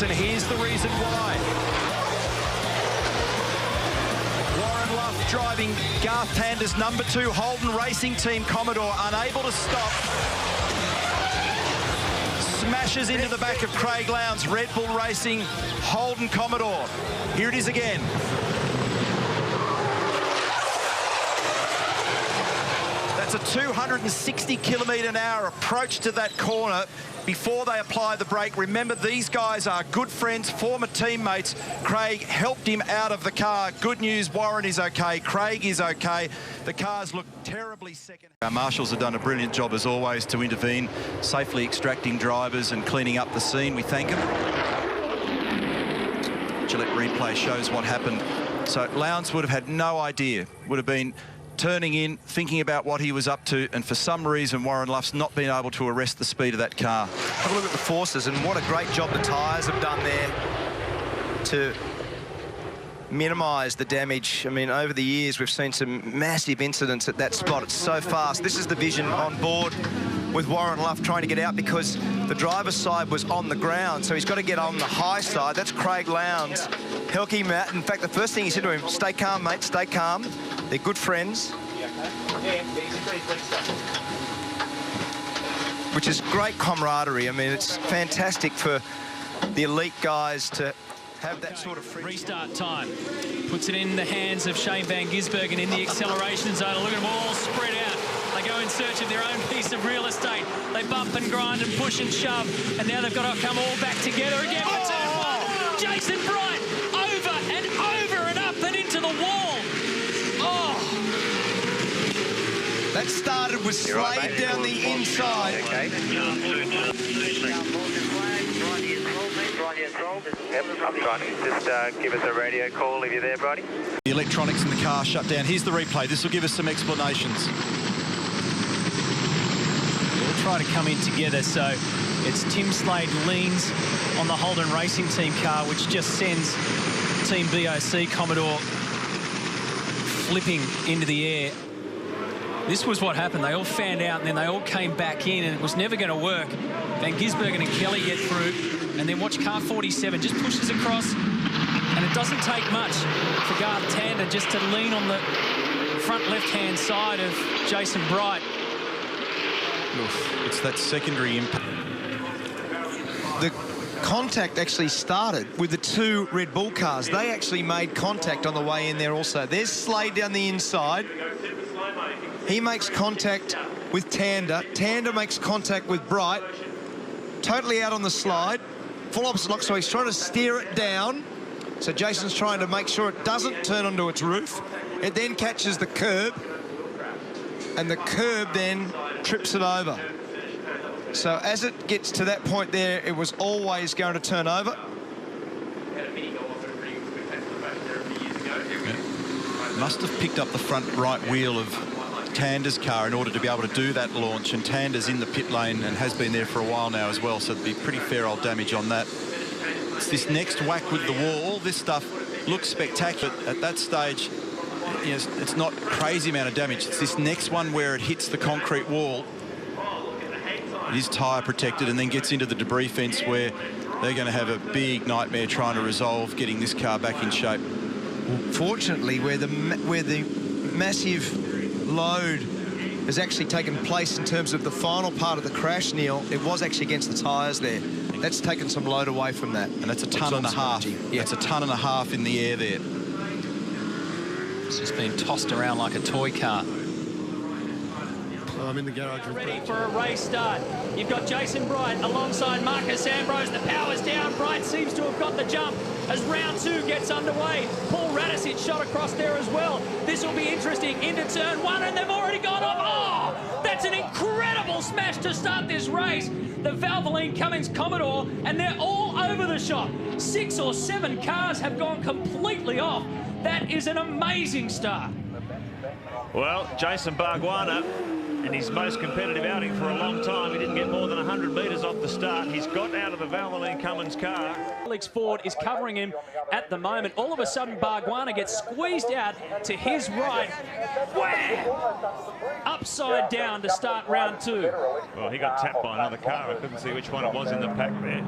points, and here's the reason why. Warren Luff driving Garth Tander's number 2 Holden Racing Team Commodore, unable to stop. Smashes into the back of Craig Lowndes' Red Bull Racing Holden Commodore. Here it is again. That's a 260km/h approach to that corner before they apply the brake. Remember, these guys are good friends, former teammates. Craig helped him out of the car. Good news, Warren is okay. Craig is okay. The cars look terribly second. Our marshals have done a brilliant job, as always, to intervene, safely extracting drivers and cleaning up the scene. We thank them. Gillette replay shows what happened. So Lowndes would have had no idea, would have been turning in, thinking about what he was up to, and for some reason Warren Luff's not been able to arrest the speed of that car. Have a look at the forces, and what a great job the tyres have done there to minimise the damage. I mean, over the years we've seen some massive incidents at that spot. It's so fast. This is the vision on board with Warren Luff trying to get out, because the driver's side was on the ground, so he's got to get on the high side. That's Craig Lowndes helping him out. In fact, the first thing he said to him, stay calm, mate, stay calm. They're good friends. Which is great camaraderie. I mean, it's fantastic for the elite guys to have that sort of friendship. Restart time. Puts it in the hands of Shane Van Gisbergen in the acceleration zone. Look at them all spread out. They go in search of their own piece of real estate. They bump and grind and push and shove. And now they've got to come all back together again. For turn 1. Jason Bright over and over and up and into the wall. Oh. That started with Slade down the inside. Okay. Yep, I'm trying to just give us a radio call if you're there, Brodie. The electronics in the car shut down. Here's the replay. This will give us some explanations. They'll try to come in together, so it's Tim Slade leans on the Holden Racing Team car, which just sends Team BOC Commodore flipping into the air. This was what happened. They all fanned out, and then they all came back in, and it was never going to work. Van Gisbergen and Kelly get through, and then watch car 47 just pushes across, and it doesn't take much for Garth Tander just to lean on the front left-hand side of Jason Bright. Oof, it's that secondary impact. The contact actually started with the 2 Red Bull cars. They actually made contact on the way in there also. There's Slade down the inside. He makes contact with Tander. Tander makes contact with Bright. Totally out on the slide. Full opposite lock, so he's trying to steer it down. So Jason's trying to make sure it doesn't turn onto its roof. It then catches the curb, and the curb then trips it over. So as it gets to that point there, it was always going to turn over. Must have picked up the front right wheel of Tander's car in order to be able to do that launch, and Tander's in the pit lane and has been there for a while now as well, so it'd be pretty fair old damage on that. It's this next whack with the wall. All this stuff looks spectacular. At that stage, you know, it's not crazy amount of damage. It's this next one where it hits the concrete wall. It is tyre protected, and then gets into the debris fence, where they're going to have a big nightmare trying to resolve getting this car back in shape. Fortunately, where the massive load has actually taken place in terms of the final part of the crash, Neil, it was actually against the tyres there. That's taken some load away from that. And that's a tonne and a half. Yeah. That's a tonne and a half in the air there. It's just been tossed around like a toy car. I'm in the garage. Ready for a race start. You've got Jason Bright alongside Marcus Ambrose. The power's down. Bright seems to have got the jump as round 2 gets underway. Paul Radicic shot across there as well. This will be interesting into turn 1, and they've already gone off. Oh, that's an incredible smash to start this race. The Valvoline Cummins Commodore, and they're all over the shop. 6 or 7 cars have gone completely off. That is an amazing start. Well, Jason Bargwanna, in his most competitive outing for a long time, he didn't get more than 100 metres off the start. He's got out of the Valvoline Cummins car. Alex Ford is covering him at the moment. All of a sudden, Bargwanna gets squeezed out to his right. Wham! Upside down to start round 2. Well, he got tapped by another car. I couldn't see which one it was in the pack there.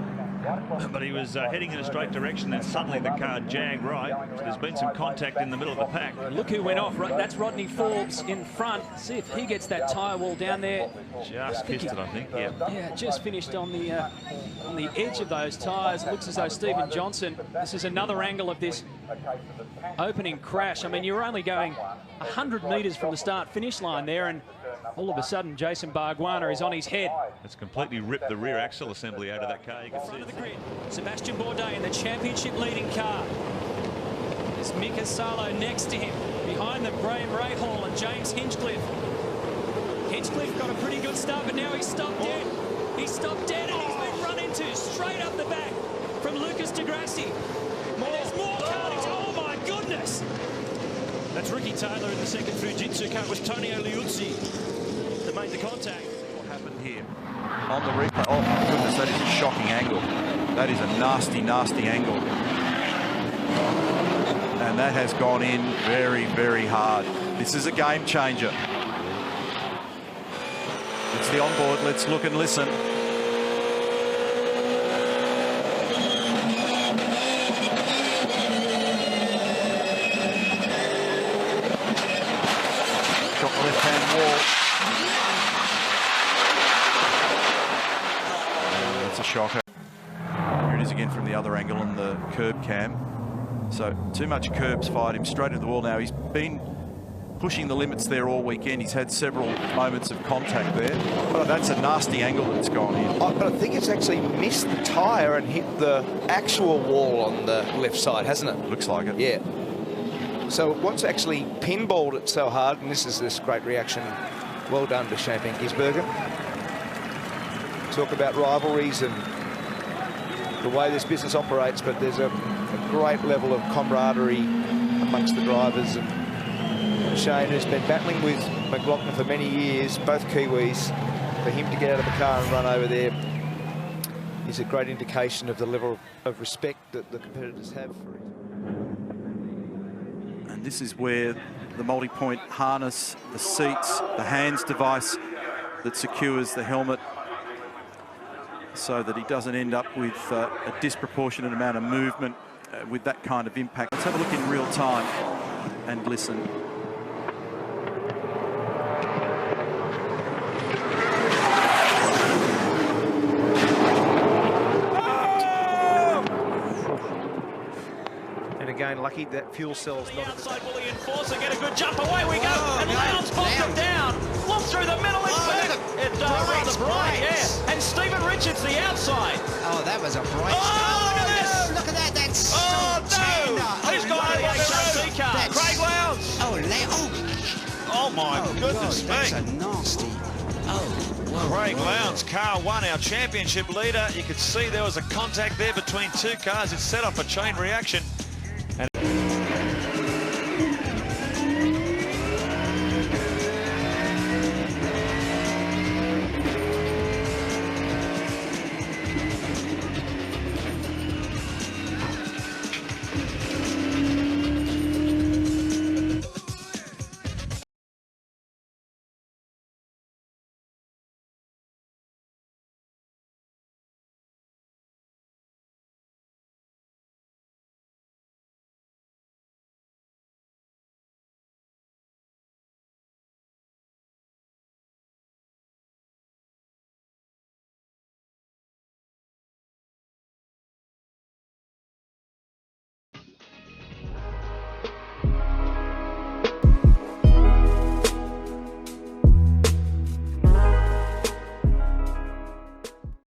But he was heading in a straight direction, then suddenly the car jagged right. So there's been some contact in the middle of the pack. Look who went off. That's Rodney Forbes in front. See if he gets that tyre wall down there. Just kissed it, I think. Yeah. Yeah, just finished on the edge of those tyres. It looks as though Stephen Johnson. This is another angle of this opening crash. I mean, you're only going 100 metres from the start-finish line there, and all of a sudden, Jason Bargwanna is on his head. It's completely ripped the rear axle assembly out of that car. You can see Of the grid. Sebastian Bourdais in the championship leading car. There's Mika Salo next to him. Behind them, Graham Rahal and James Hinchcliffe. Hinchcliffe got a pretty good start, but now he's stopped dead. He's stopped dead and he's been run into straight up the back from Lucas de Grassi. There's more carnage. Oh my goodness! That's Ricky Taylor in the second Fujitsu car. It was Tony Liuzzi that made the contact. What happened here? On the replay. Oh my goodness, that is a shocking angle. That is a nasty, nasty angle. And that has gone in very, very hard. This is a game changer. It's the onboard. Let's look and listen. Got the left-hand wall. That's a shocker. Here it is again from the other angle on the curb cam. So too much curbs fired him straight into the wall now. He's been pushing the limits there all weekend. He's had several moments of contact there. But that's a nasty angle that's gone in. But I think it's actually missed the tyre and hit the actual wall on the left side, hasn't it? Looks like it. Yeah. So what's actually pinballed it so hard, and this is this great reaction. Well done to Champagne Gisbergen. Talk about rivalries and the way this business operates, but there's a great level of camaraderie amongst the drivers. And Shane, who's been battling with McLaughlin for many years, both Kiwis, for him to get out of the car and run over there is a great indication of the level of respect that the competitors have for him. And this is where the multi-point harness, the seats, the hands device that secures the helmet so that he doesn't end up with a disproportionate amount of movement with that kind of impact. Let's have a look in real time and listen. And again, lucky that fuel cell's not... Outside, will he enforce and get a good jump? Away we go! And Lowndes pops it down! Look through the middle, it's rather bright, yeah. And Stephen Richards, the outside. Oh, that was a bright look at this! Look at that, that's so no! Who's got over the HRC car? Craig Lowndes! Oh, my goodness me. That's a nasty... Oh, whoa. Craig Lowndes, car one, our championship leader. You could see there was a contact there between two cars. It set off a chain reaction. And